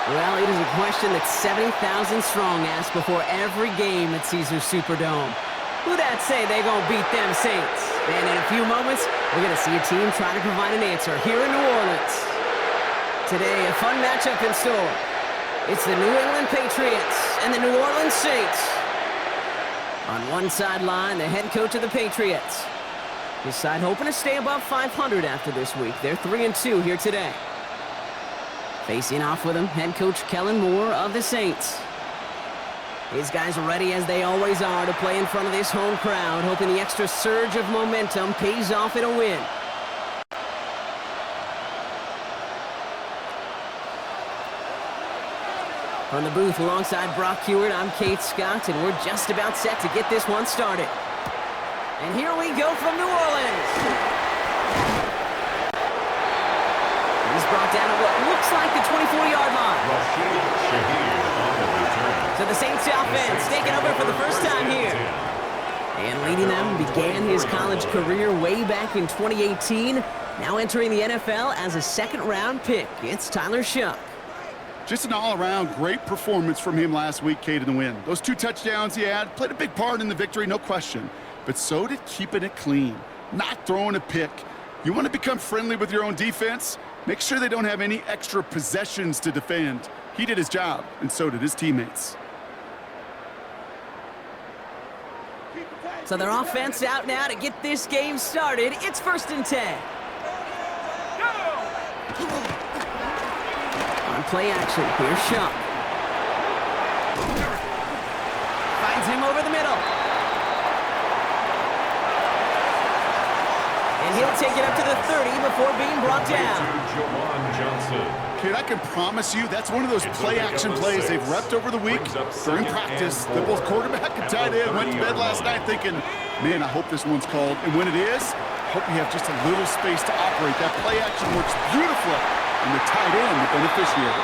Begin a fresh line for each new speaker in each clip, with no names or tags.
Well, it is a question that 70,000 strong ask before every game at Caesars Superdome. Who'd that say they gonna beat them Saints? And in a few moments, we're gonna see a team try to provide an answer here in New Orleans. Today, a fun matchup in store. It's the New England Patriots and the New Orleans Saints. On one sideline, the head coach of the Patriots. His side hoping to stay above 500 after this week. They're 3-2 here today. Facing off with him, head coach Kellen Moore of the Saints. His guys are ready, as they always are, to play in front of this home crowd, hoping the extra surge of momentum pays off in a win. From the booth alongside Brock Hewitt, I'm Kate Scott, and we're just about set to get this one started. And here we go from New Orleans. He's brought down at what looks like the 24-yard line. So the Saints offense taking over for the first time here. And leading them began his college career way back in 2018. Now entering the NFL as a second-round pick. It's Tyler Shuck.
Just an all-around great performance from him last week, Kate, in the win. Those 2 touchdowns he had played a big part in the victory, no question. But so did keeping it clean, not throwing a pick. You want to become friendly with your own defense? Make sure they don't have any extra possessions to defend. He did his job, and so did his teammates.
So their offense out now to get this game started. It's 1st and 10. On play action, here's Shuck. Finds him over the middle. And he'll take it up to the 30 before being brought down.
Kid, I can promise you that's one of those play-action plays they've repped over the week during practice. The both quarterback and tight end went to bed last night thinking, man, I hope this one's called. And when it is, I hope we have just a little space to operate. That play-action works beautifully, and the tight end, the beneficiary.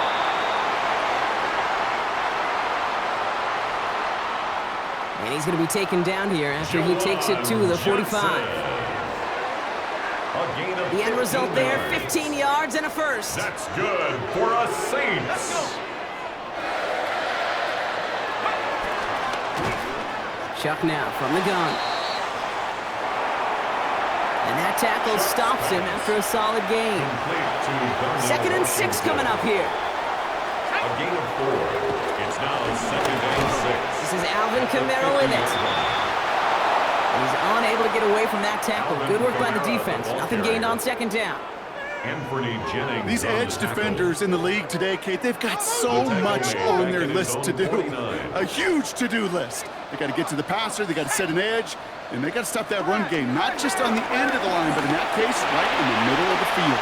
And he's going to be taken down here after he takes it to the 45. The end result there, 15 yards and a first.
That's good for us Saints.
Shuck now from the gun. And that tackle stops him after a solid gain. 2nd and 6 coming up here.
A gain of 4. It's now 2nd and 6.
This is Alvin Kamara with it. He's unable to get away from that tackle. Good work by the defense. Nothing gained on 2nd down.
These edge defenders in the league today, Kate, they've got so much on their list to do. A huge to-do list. They got to get to the passer, they got to set an edge, and they got to stop that run game. Not just on the end of the line, but in that case, right in the middle of the field.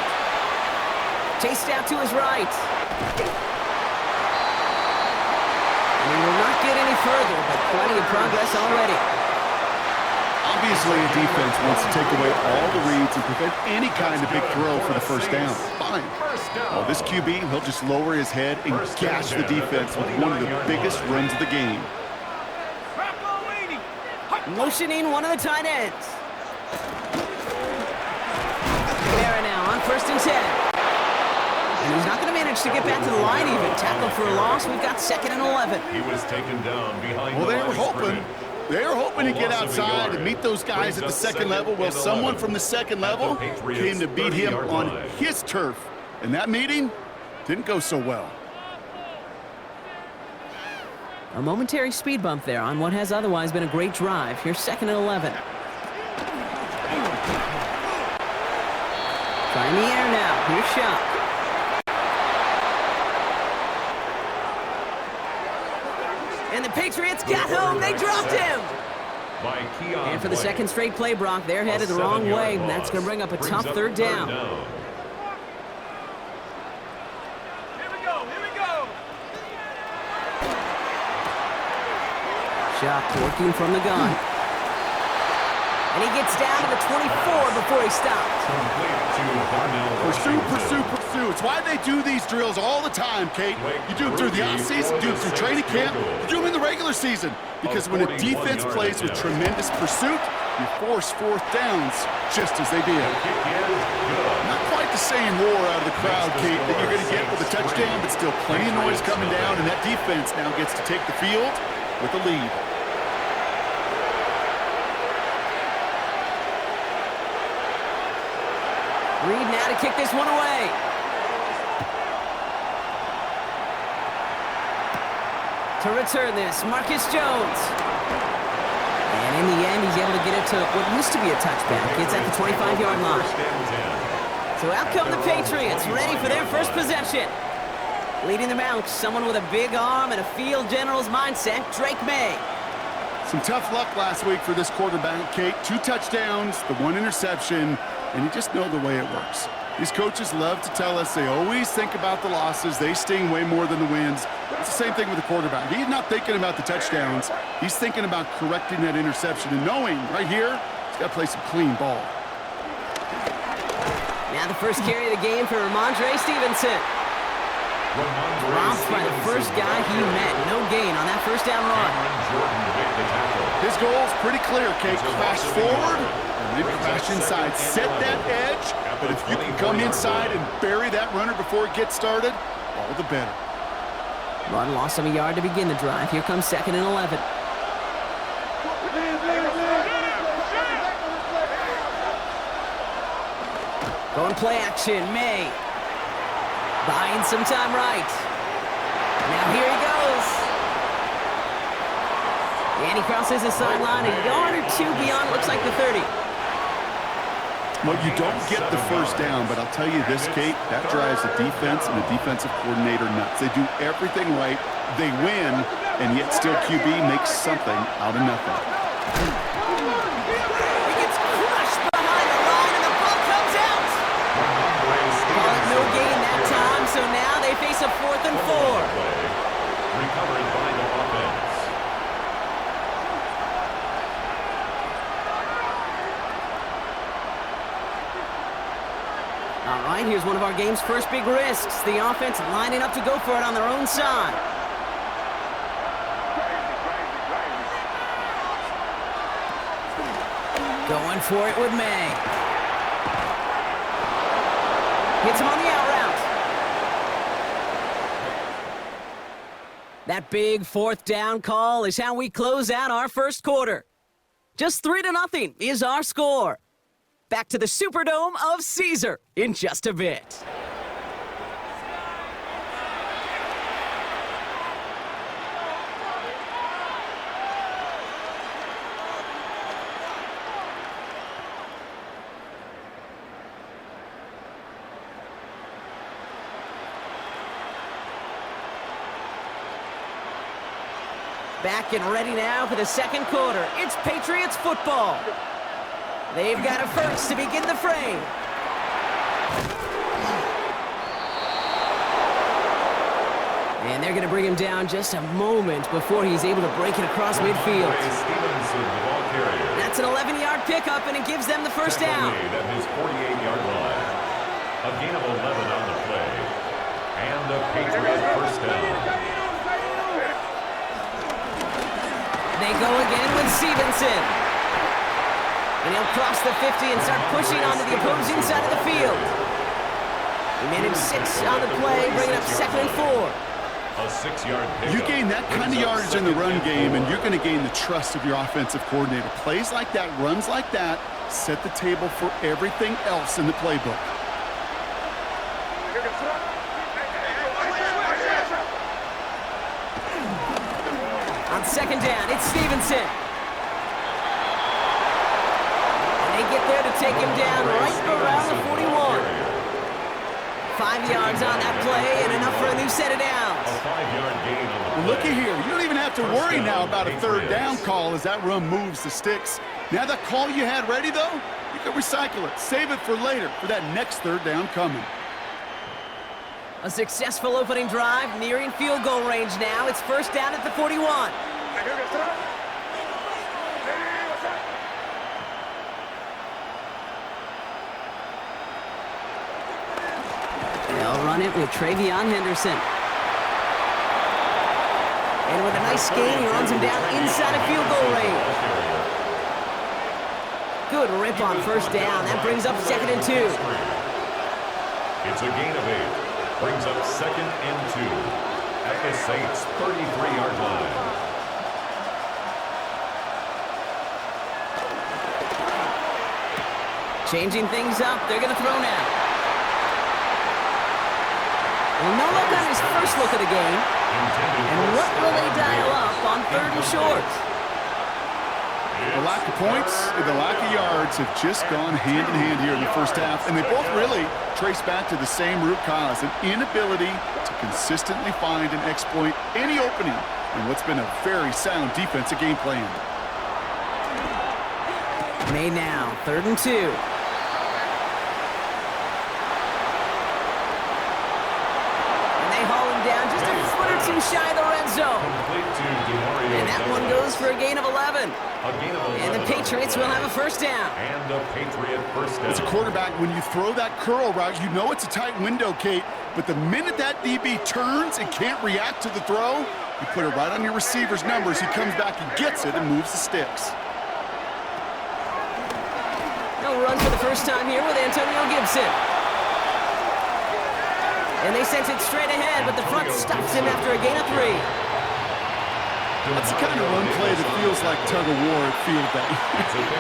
Chased out to his right. And he will not get any further, but plenty of progress already.
Obviously, a defense wants to take away all the reads and prevent any kind of big throw for the first down. Fine. Well, this QB, he'll just lower his head and gash the defense with one of the biggest runs of the game.
Motioning one of the tight ends. Kamara now on 1st and 10. And he's not going to manage to get back to the line even. Tackled for a loss. We've got 2nd and 11.
He was taken down behind.
Well, they were hoping. They were hoping to get outside and meet those guys at the 2nd level. Well, someone from the 2nd level came to beat him on his turf. And that meeting didn't go so well.
A momentary speed bump there on what has otherwise been a great drive. Here's 2nd and 11. Trying the air now. Here's Shuck. And the Patriots got home. They dropped him. And for the 2nd straight play, Brock, they're headed the wrong way. That's going to bring up a tough 3rd down.
Here we go.
Shuck working from the gun. And he gets down to the 24 before he stops.
Pursue, pursue, pursue. It's why they do these drills all the time, Kate. You do them through the offseason, do them through training camp, you do them in the regular season. Because when a defense plays with tremendous pursuit, you force 4th downs just as they did. Not quite the the same roar out of the crowd, Kate, that you're going to get with a touchdown, but still plenty of noise coming down, and that defense now gets to take the field with the lead.
Reed now to kick this one away. To return this, Marcus Jones. And in the end, he's able to get it to what used to be a touchback. It's at the 25-yard line. So out come the Patriots, ready for their first possession. Leading them out, someone with a big arm and a field general's mindset, Drake May.
Some tough luck last week for this quarterback, Kate. 2 touchdowns, the 1 interception, and you just know the way it works. These coaches love to tell us they always think about the losses. They sting way more than the wins. It's the same thing with the quarterback. He's not thinking about the touchdowns. He's thinking about correcting that interception and knowing right here, he's got to play some clean ball.
Now the first carry of the game for Ramondre Stevenson. Dropped by the first guy he met. No gain on that first down run.
His goal is pretty clear, Kate. Crash forward and then crash inside. Set that edge, but if you can come inside and bury that runner before it gets started, all the better.
Run lost him a yard to begin the drive. Here comes 2nd and 11. Going play action, May. Buying some time right. Now here he goes. And he crosses the sideline a yard or 2 beyond, looks like the 30.
Well, you don't get the first down, but I'll tell you this, Kate, that drives the defense and the defensive coordinator nuts. They do everything right, they win, and yet still QB makes something out of nothing.
He gets crushed behind the line, and the ball comes out. No gain that time, so now they face a 4th and 4.
Recovered by the offense.
All right, here's one of our game's first big risks. The offense lining up to go for it on their own side. Going for it with May. Hits him on the out route. That big 4th down call is how we close out our first quarter. Just 3-0 is our score. Back to the Superdome of Caesar in just a bit. Back and ready now for the second quarter. It's Patriots football. They've got a first to begin the frame. And they're going to bring him down just a moment before he's able to break it across midfield. That's an 11-yard pickup, and it gives them the first down.
At his 48-yard line. A gain of 11 on the play. And the Patriot first down.
They go again with Stevenson. And he'll cross the 50 and start pushing onto the opposing side of the field. He made him 6 on the play, bringing up 2nd and 4.
A 6-yard pickup.
You gain that kind of yardage in the run game, and you're going to gain the trust of your offensive coordinator. Plays like that, runs like that, set the table for everything else in the playbook.
On 2nd down, it's Stevenson. And they get there to take him down right around the 41. 5 yards on that play and enough for a new set of downs.
A 5-yard gain on the play.
Looky here, you don't even have to worry now about a 3rd down call as that run moves the sticks. Now that call you had ready, though, you can recycle it. Save it for later for that next 3rd down coming.
A successful opening drive, nearing field goal range now. It's first down at the 41. They'll run it with Travion Henderson. And with a nice gain, he runs him down inside of field goal range. Good rip on first down. That brings up 2nd and 2.
It's a gain of 8. Brings up 2nd and 2 at the Saints' 33-yard line.
Changing things up. They're going to throw now. Well, no luck on his first look of the game. And what will they dial up on 3rd and short?
The lack of points and the lack of yards have just gone hand in hand here in the first half, and they both really trace back to the same root cause, an inability to consistently find and exploit any opening in what's been a very sound defensive game plan.
Made now, 3rd and 2. Down just a foot or two shy of the red zone. And that one goes for a gain of 11. And the Patriots will have a first down.
And a Patriot first down.
As a quarterback, when you throw that curl route, you know it's a tight window, Kate. But the minute that DB turns and can't react to the throw, you put it right on your receiver's numbers. He comes back and gets it and moves the sticks.
No run for the first time here with Antonio Gibson. And they sent it straight ahead, but the front stops him after a gain of 3.
That's the kind of run play that feels like tug-of-war at field day.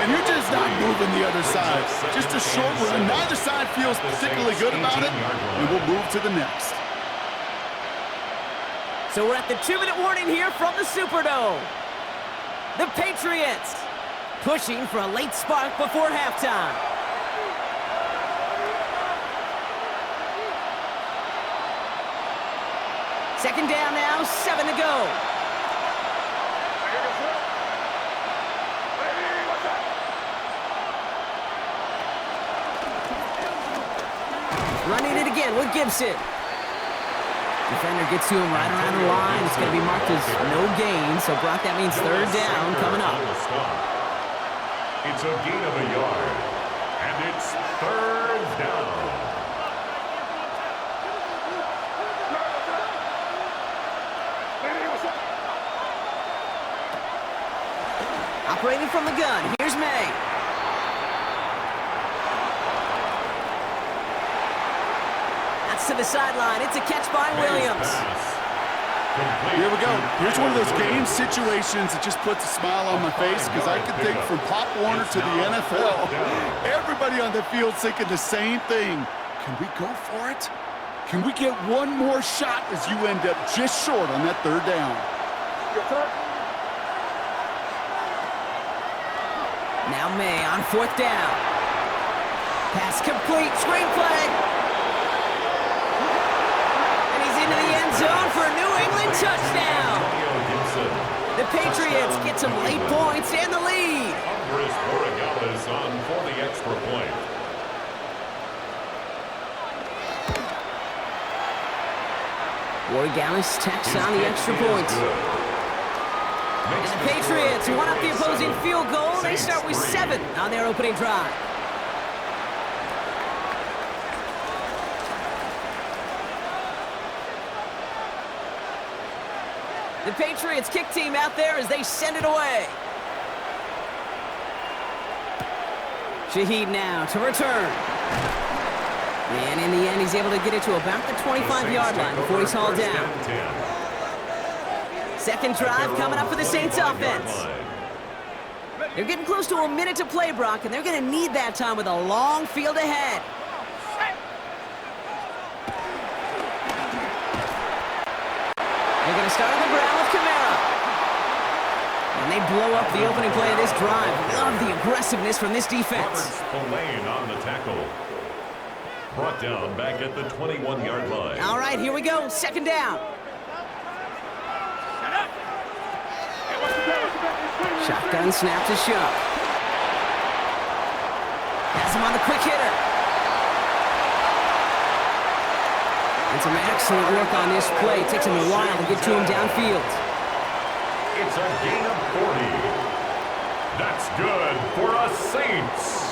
And you're just not moving the other side. Just a short run. Neither side feels particularly good about it, and we'll move to the next.
So we're at the 2-minute warning here from the Superdome. The Patriots pushing for a late spark before halftime. Second down now, 7 to go. Running it again with Gibson. Defender gets to him right around the line. It's going to be marked as no gain. So, Brock, that means 3rd down coming up.
It's a gain of a yard. And it's 3rd down.
Operating from the gun, here's May. That's to the sideline. It's a catch by Williams.
Here we go. Here's one of those game situations that just puts a smile on my face because I can think from Pop Warner to the NFL. Everybody on the field thinking the same thing. Can we go for it? Can we get one more shot as you end up just short on that 3rd down?
Now May on 4th down. Pass complete, screenplay. And he's into the end zone for a New England touchdown. The Patriots get some late points and the lead.
Andres Borregales on for the extra point.
Borregales tacks on the extra point. And the Patriots want up the opposing field goal. They start with 7 on their opening drive. The Patriots kick team out there as they send it away. Shaheed now to return. And in the end, he's able to get it to about the 25-yard line before he's hauled down. Second drive coming up for the Saints offense. They're getting close to a minute to play, Brock, and they're going to need that time with a long field ahead. They're going to start on the ground with Kamara. And they blow up the opening play of this drive. Love the aggressiveness from this defense.
Spillane on the tackle. Brought down back at the 21-yard line.
All right, here we go. Second down. Shotgun snap to Shuck. Has him on the quick hitter. And some excellent work on this play. It takes him a while to get to him downfield.
It's a gain of 40. That's good for us Saints.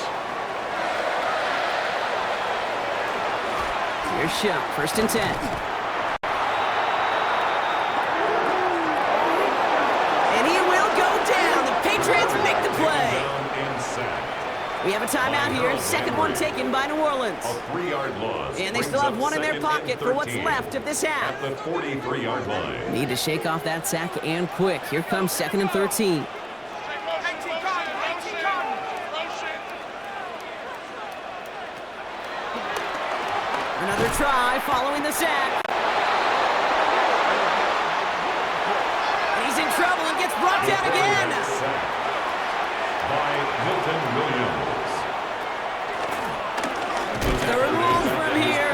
Here's Shuck, 1st and 10. We have a timeout here. Second one taken by New Orleans.
A 3-yard loss.
And they still have one in their pocket for what's left of this half.
At the 43-yard line.
Need to shake off that sack and quick. Here comes 2nd and 13. Another try following the sack. And he's in trouble and gets brought down again.
By Milton Williams.
The remove from here.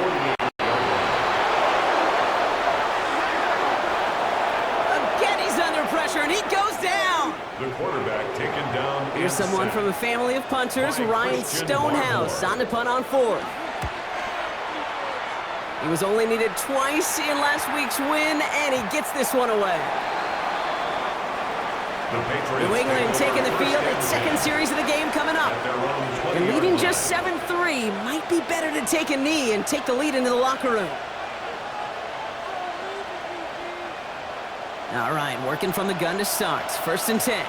Again, he's under pressure, and he goes down.
The quarterback taken down.
Here's someone from a family of punters, Ryan Stonehouse, on to punt on 4th. He was only needed twice in last week's win, and he gets this one away. New England taking the field. Its second series of the game coming up. And leading just 7-3. Might be better to take a knee and take the lead into the locker room. All right, working from the gun to start. 1st and 10.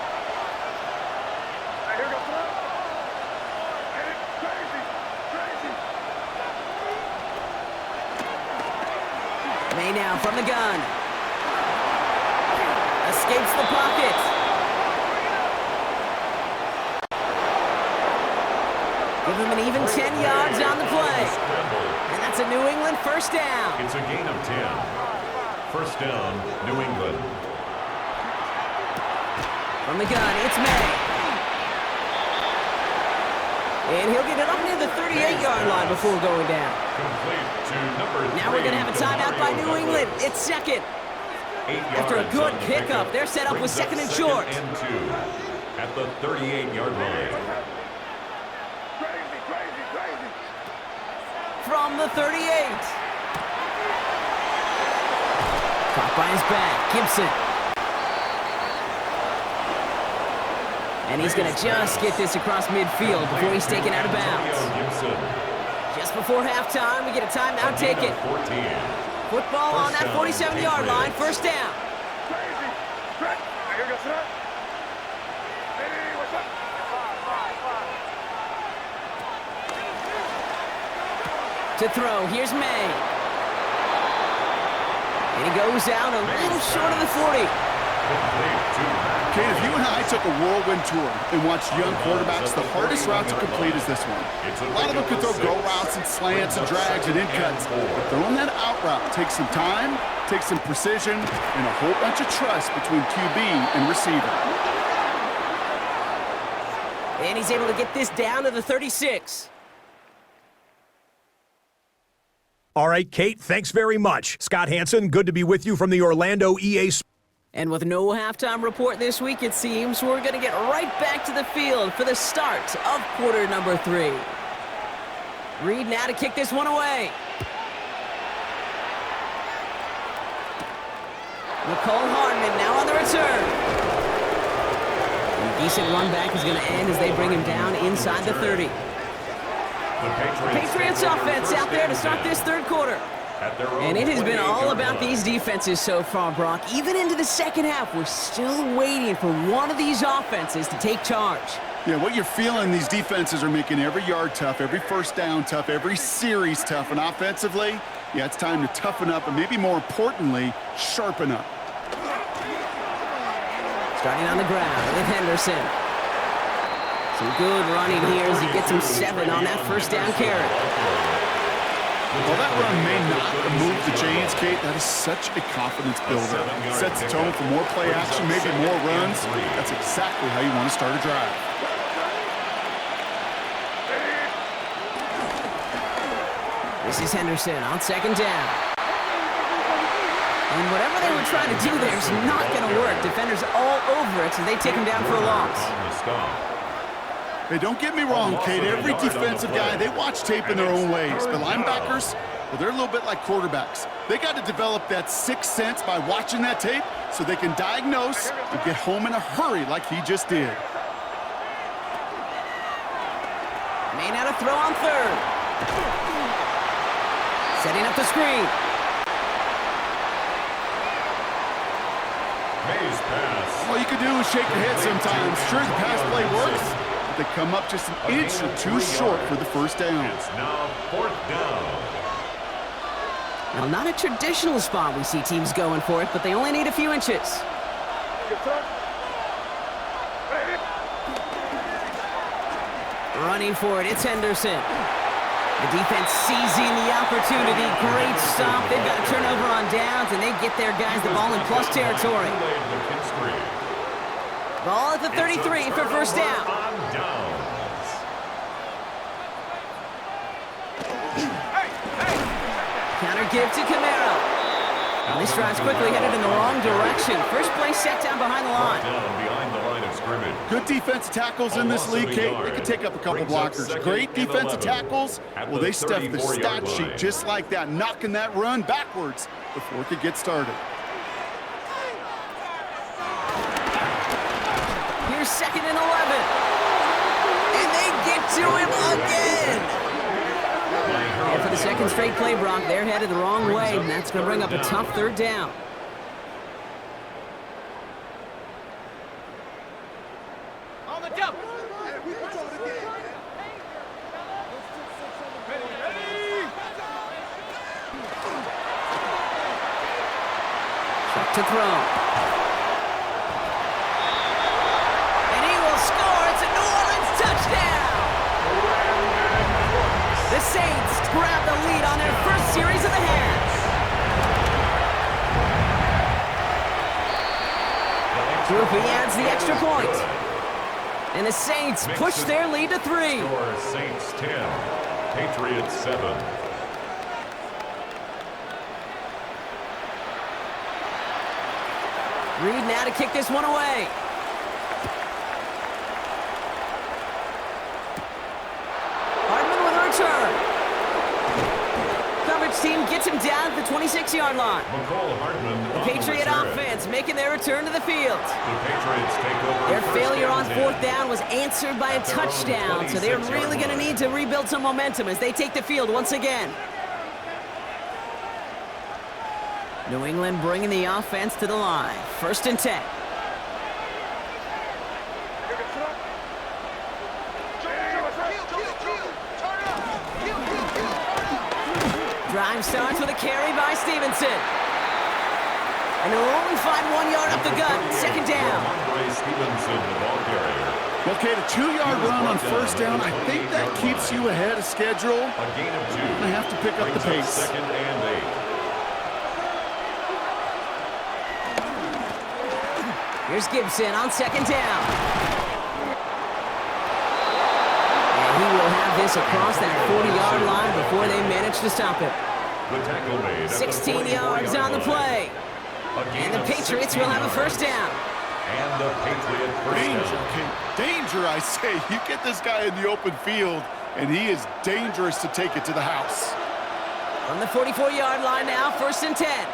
May now from the gun. Escapes the pocket. Give him an even 10 yards on the play. And that's a New England first down.
It's a gain of 10. First down, New England.
From the gun, it's May. And he'll get it up near the 38-yard line before going down.
Complete to number 3.
Now we're going to have a timeout by New England. It's 2nd. After a good pickup, they're set up with 2nd and short.
And 2 at the 38-yard line.
From the 38. Caught by his back, Gibson. And he's going to just get this across midfield before he's taken out of bounds. Just before halftime, we get a timeout taken. Football on that 47-yard line, first down. To throw, here's May. And he goes out a little short of the 40.
Kate, if you and I took a whirlwind tour and watched young quarterbacks, the hardest route to complete is this one. A lot of them can throw go routes and slants and drags and in cuts, but throwing that out route takes some time, takes some precision, and a whole bunch of trust between QB and receiver.
And he's able to get this down to the 36.
All right, Kate, thanks very much. Scott Hansen, good to be with you from the Orlando EA Sports.
And with no halftime report this week, it seems, we're going to get right back to the field for the start of quarter number 3. Reed now to kick this one away. Nicole Hardman now on the return. And a decent run back is going to end as they bring him down inside the 30.
The
Patriots offense out there to start this third quarter. And it has been all about these defenses so far, Brock. Even into the second half, we're still waiting for one of these offenses to take charge.
Yeah, what you're feeling, these defenses are making every yard tough, every first down tough, every series tough. And offensively, yeah, it's time to toughen up and maybe more importantly, sharpen up.
Starting on the ground with Henderson. Some good running here as he gets him 7 on that first down carry.
While that run may not move the chains, Kate, that is such a confidence builder. Sets the tone for more play action, maybe more runs. That's exactly how you want to start a drive.
This is Henderson on second down. And whatever they were trying to do there is not going to work. Defenders all over it, so they take him down for a loss.
Hey, don't get me wrong, Kate. Every defensive guy, they watch tape in their own ways. But linebackers, well, they're a little bit like quarterbacks. They got to develop that sixth sense by watching that tape so they can diagnose and get home in a hurry like he just did.
May now to throw on third. Setting up the screen.
May's pass.
All you can do is shake your head sometimes. Sure, the pass play works. but they come up just an inch or two short for the first down.
It's now 4th down.
Now, not a traditional spot we see teams going for it, but they only need a few inches. Running for it, it's Henderson. The defense seizing the opportunity. Great stop. They've got a turnover on downs, and they get their guys the ball in plus territory. Ball at the 33 for first down. Counter give to Camaro. Now this drive's quickly headed in the wrong direction. First play set down behind the line.
Good defensive tackles in this league, Kate. They can take up a couple blockers. Great defensive tackles. Well, they stuffed the stat sheet just like that, knocking that run backwards before it could get started.
Here's 2nd and 11. And they get to him again. And for the second straight play, Brock, they're headed the wrong way, and that's going to bring up a tough 3rd down.
On the jump.
Truck to throw. And he will score. It's a New Orleans touchdown. The Saints grab the lead on their first series of the half. Groupie adds the extra point. And the Saints push their lead to 3.
Score Saints 10, Patriots 7.
Reed now to kick this one away. Hardman with a return. Coverage team gets him down at the 26-yard line. The Patriot offense making their return to the field.
The Patriots take over.
Their failure on 4th down was answered by a touchdown, so they're really going to need to rebuild some momentum as they take the field once again. New England bringing the offense to the line. 1st and 10. Drive starts with a carry by Stevenson. And they'll only find 1 yard up the gut. 2nd down.
Well, Kate, a 2-yard run on 1st down, I think that keeps you ahead of schedule.
A gain of 2.
They have to pick up the pace.
2nd and 8.
Here's Gibson on 2nd down. And he will have this across that 40-yard line before they manage to stop it. 16 yards on the play. And the Patriots will have a 1st down.
And the Patriot first down.
Danger, I say. You get this guy in the open field, and he is dangerous to take it to the house.
From the 44-yard line now, 1st and 10.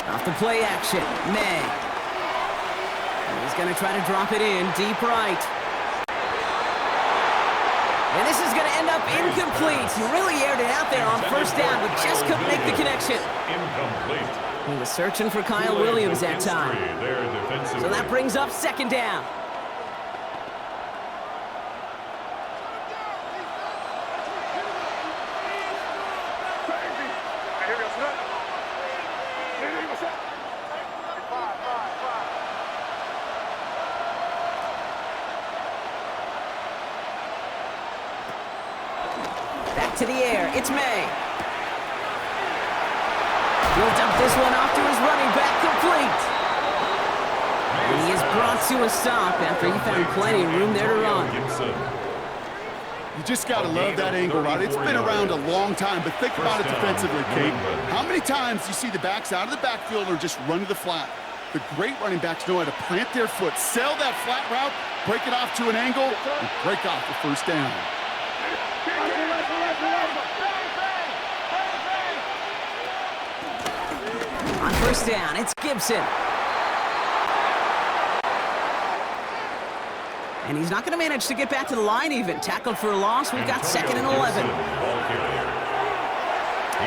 Off the play action, May. He's going to try to drop it in, deep right. And this is going to end up incomplete. He really aired it out there on 1st down, but just couldn't make the connection.
Incomplete.
He was searching for Kyle Williams that time. So that brings up 2nd down. To the air, it's May. He'll dump this one off to his running back, complete. And he is brought to a stop after he found plenty of room there to run.
You just got to love that angle route. It's been around a long time, but think about it defensively, Kate. How many times you see the backs out of the backfield or just run to the flat? The great running backs know how to plant their foot, sell that flat route, break it off to an angle, and break off the 1st down.
On 1st down, it's Gibson. And he's not going to manage to get back to the line even. Tackled for a loss. We've got 2nd and 11.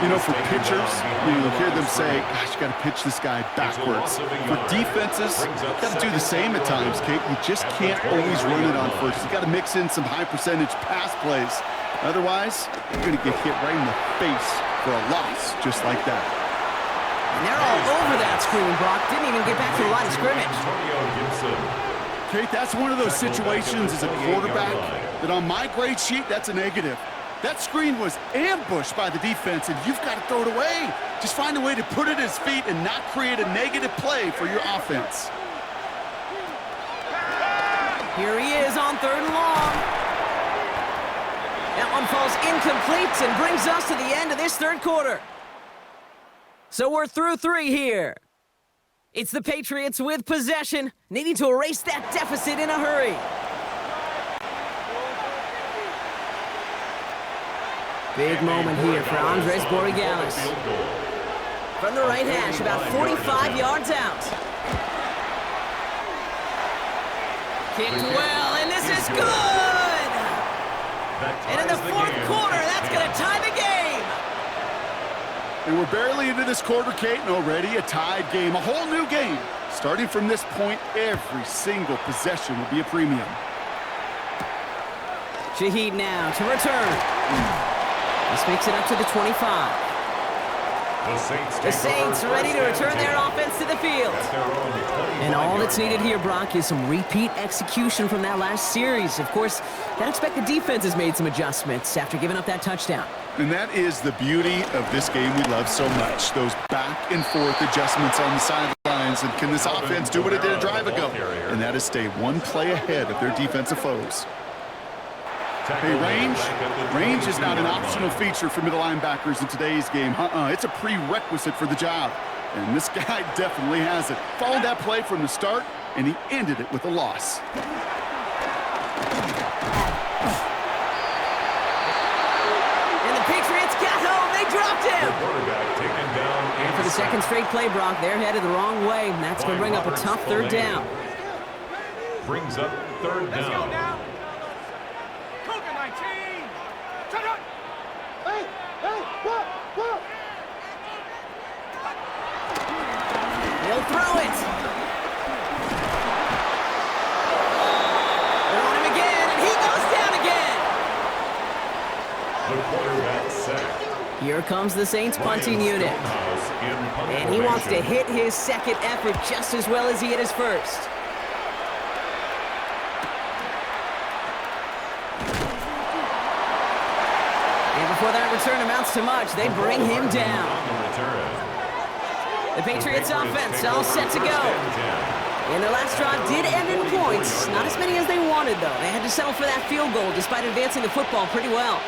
You know, for pitchers, you hear them say, gosh, you got to pitch this guy backwards. For defenses, you got to do the same at times, Kate. You just can't always run it on first. You got to mix in some high-percentage pass plays. Otherwise, you're going to get hit right in the face for a loss just like that.
And they're all over that screen, Brock. Didn't even get back to the line of scrimmage.
Kate, that's one of those situations as a quarterback that on my grade sheet, that's a negative. That screen was ambushed by the defense, and you've got to throw it away. Just find a way to put it at his feet and not create a negative play for your offense.
Here he is on 3rd and long. That one falls incomplete and brings us to the end of this 3rd quarter. So we're through 3 here. It's the Patriots with possession, needing to erase that deficit in a hurry. Big moment here for Andres Borregales. From the right hash, about 45 yards out. Kicked well, and this is good! And in the 4th quarter, that's going to tie the game!
And we're barely into this quarter, Kate, and already a tied game, a whole new game. Starting from this point, every single possession will be a premium.
Shaheed now to return. This makes it up to the 25. The Saints ready to return their offense to the field. And all that's needed here, Brock, is some repeat execution from that last series. Of course, I expect the defense has made some adjustments after giving up that touchdown.
And that is the beauty of this game we love so much. Those back and forth adjustments on the sidelines. And can this offense do what it did a drive ago? And that is stay one play ahead of their defensive foes. Hey, range is not an optional feature for middle linebackers in today's game. It's a prerequisite for the job. And this guy definitely has it. Followed that play from the start, and he ended it with a loss.
And the Patriots got home. They dropped him. And for the 2nd straight play, Brock, they're headed the wrong way. And that's going to bring up a tough 3rd down.
Brings up 3rd down.
Let's go now.
He'll throw it. They're on him again, and he goes down again.
The quarterback sacked.
Here comes the Saints punting unit. And he wants to hit his 2nd effort just as well as he hit his 1st. Before that return amounts to much, they bring him down. The Patriots offense all set to go. And their last drive did end in points. Not as many as they wanted, though. They had to settle for that field goal despite advancing the football pretty well.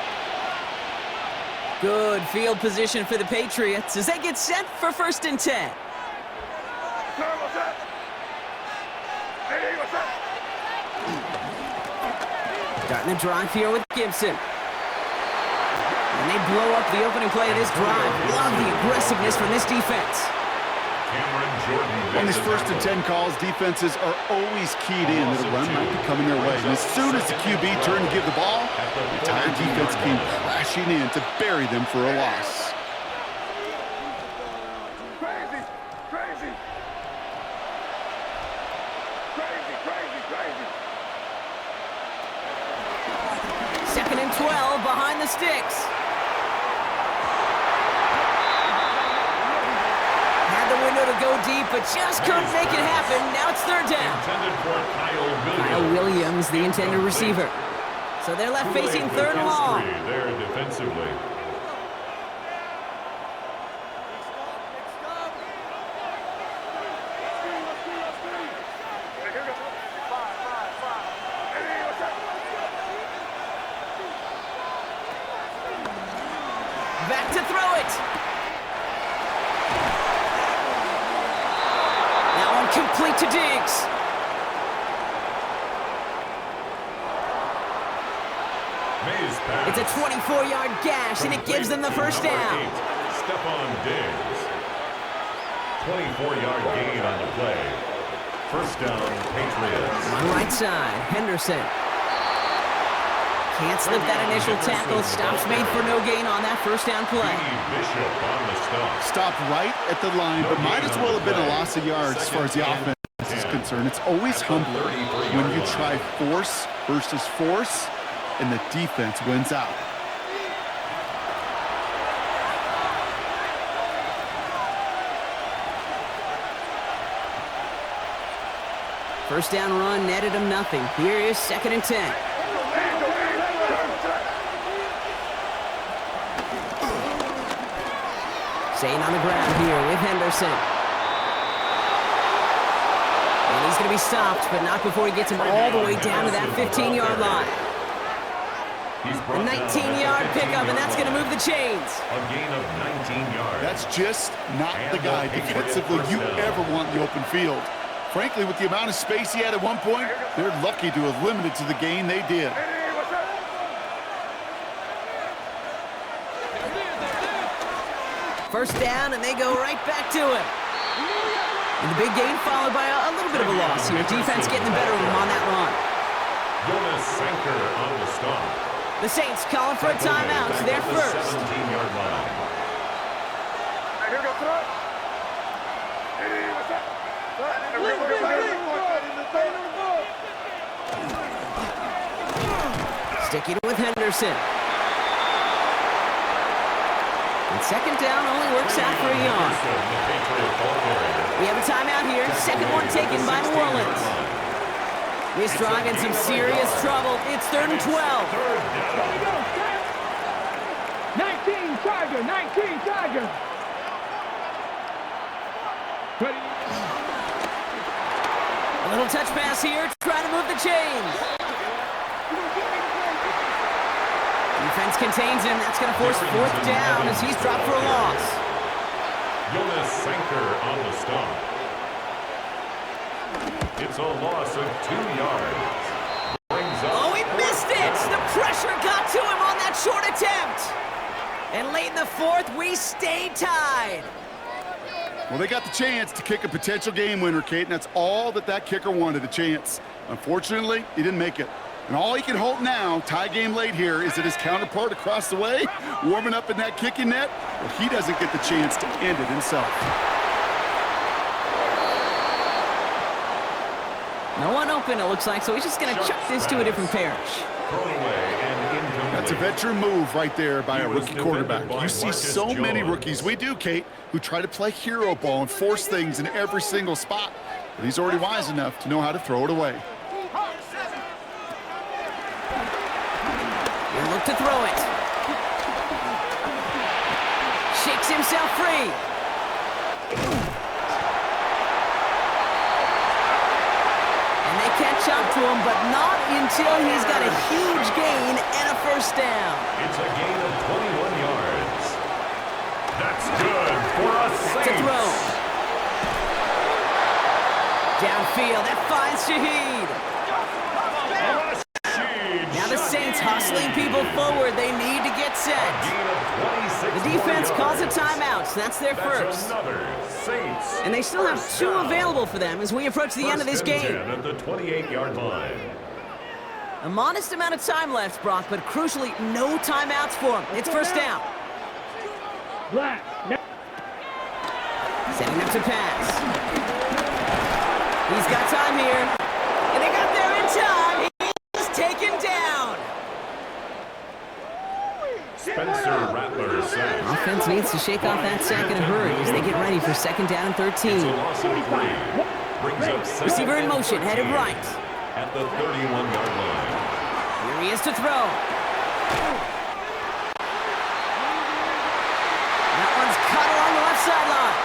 Good field position for the Patriots as they get set for 1st and 10. Starting the drive here with Gibson. And they blow up the opening play of this drive. Love the aggressiveness from this defense.
On these 1st and 10 calls, defenses are always keyed in that a run might be coming their way. And as soon as the QB turned to give the ball, the entire defense came crashing in to bury them for a loss.
Second and 12 behind the sticks. Window to go deep, but just couldn't make it happen. Now it's 3rd down. Kyle Williams, the intended receiver. So they're left facing 3rd and long.
There defensively.
Back to throw it. Complete to Diggs. It's a 24-yard gash, and it gives them the 1st down.
Stephon Diggs. 24-yard gain on the play. First down, Patriots.
On right side, Henderson. Can't slip that initial tackle. Stops made for no gain on that first down play.
Bishop on the stop.
Stopped right at the line, but might as well have been a loss of yards as far as the offense is concerned. It's always humbling when you try force versus force, and the defense wins out.
First down run netted him nothing. Here is 2nd and 10. Staying on the ground here with Henderson. And he's going to be stopped, but not before he gets him all the way down to that 15-yard line. A 19-yard pickup, and that's going to move the chains.
A gain of 19 yards.
That's just not the guy defensively you ever want in the open field. Frankly, with the amount of space he had at one point, they're lucky to have limited to the gain they did.
First down, and they go right back to it. And the big gain followed by a little bit of a loss here. Defense getting the better of them on that run.
Jonas Sanker on the stop.
The Saints calling for a timeout. They're first.
17-yard line.
Sticking with Henderson. And 2nd down only works out for a yard. We have a timeout here. 2nd one taken by New Orleans. This drive in some serious trouble. It's 3rd and 12.
19 Tiger, 19 Tiger.
A little touch pass here, trying to move the chains. Defense contains him. That's going to force 4th down as he's dropped for a loss.
Jonas Sanker on the stop. It's a loss of 2 yards.
Oh, he missed it! The pressure got to him on that short attempt. And late in the 4th, we stay tied.
Well, they got the chance to kick a potential game winner, Kate, and that's all that kicker wanted, a chance. Unfortunately, he didn't make it. And all he can hope now, tie game late here, is that his counterpart across the way, warming up in that kicking net, well, he doesn't get the chance to end it himself.
No one open, it looks like, so he's just going to chuck this to a different parish.
That's a veteran move right there by a rookie quarterback. You see so many rookies, we do, Kate, who try to play hero ball and force things in every single spot. But he's already wise enough to know how to throw it away.
He'll look to throw it. Shakes himself free. And they catch up to him, but not until he's got a huge gain and a first down.
It's a gain of 21 yards. That's good for a Saints.
To throw. Downfield, that finds Shaheed. Now the Saints hustling people forward. They need to get set. The defense calls a timeout. That's their first. And they still have 2 available for them as we approach the end of this game.
At the 28-yard line.
A modest amount of time left, Brock, but crucially, no timeouts for him. It's first down. Setting up to pass. He's got time here. And they got there in time. He's taken down.
Spencer Rattler sack.
Offense needs to shake off that sack in a hurry as they get ready for 2nd down and 13.
It's a loss of 3. Brings up
Receiver in motion, headed right.
At the 31-yard line.
Here he is to throw. That one's cut along the left sideline.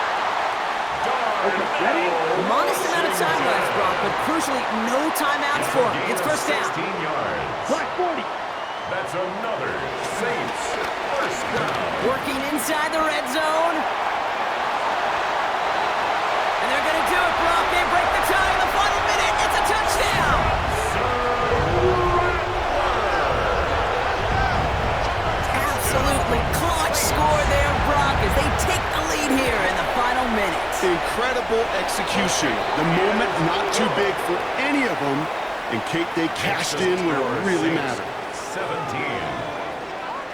A modest amount of time left, Brock, but crucially, no timeouts for him. It's first down.
16 yards. 40. That's another Saints first down.
Working inside the red zone. And they're going to do it, Brock. They break the tie in the final minute. It's a touchdown. Absolutely clutch score there, Brock, as they take the lead here in the final minutes.
Incredible execution. The moment not too big for any of them. And Kate, they cashed in when it really mattered.
17.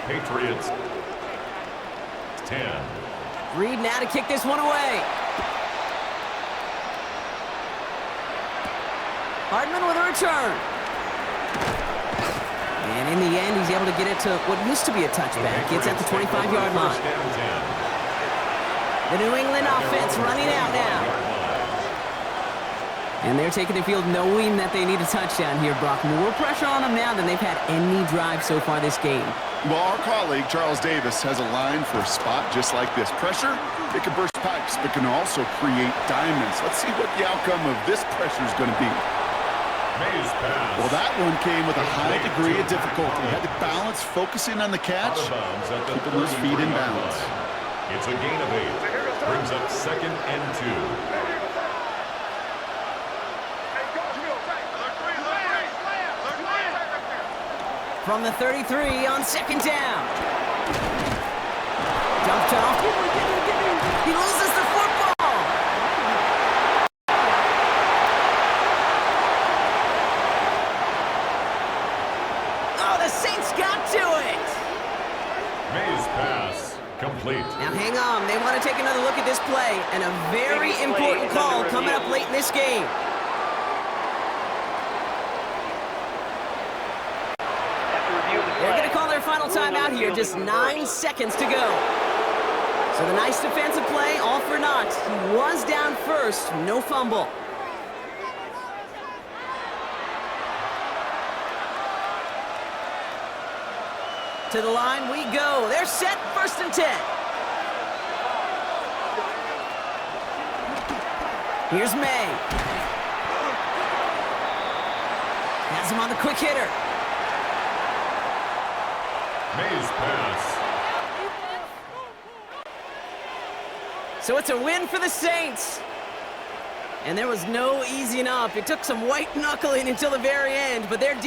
Patriots 10.
Reed now to kick this one away. Hardman with a return. And in the end, he's able to get it to what used to be a touchback. It's at the 25-yard line. The New England offense running out now. And they're taking the field knowing that they need a touchdown here, Brock. More pressure on them now than they've had any drive so far this game.
Well, our colleague, Charles Davis, has a line for a spot just like this. Pressure, it can burst pipes, but can also create diamonds. Let's see what the outcome of this pressure is going to be. Well, that one came with a high degree of difficulty. Had to balance, focusing on the catch, keeping those feet in balance.
It's a gain of 8. Brings up 2nd and 2.
From the 33 on 2nd down. Dumped off. He loses the football. Oh, the Saints got to it.
Mays pass complete.
Now hang on. They want to take another look at this play. And a very important call coming up late in this game. They're going to call their final timeout here. Just 9 seconds to go. So the nice defensive play, all for naught. He was down first, no fumble. To the line we go. They're set, 1st and 10. Here's May. Has him on the quick hitter.
Mays pass.
So it's a win for the Saints. And there was no easing up. It took some white knuckling until the very end, but they're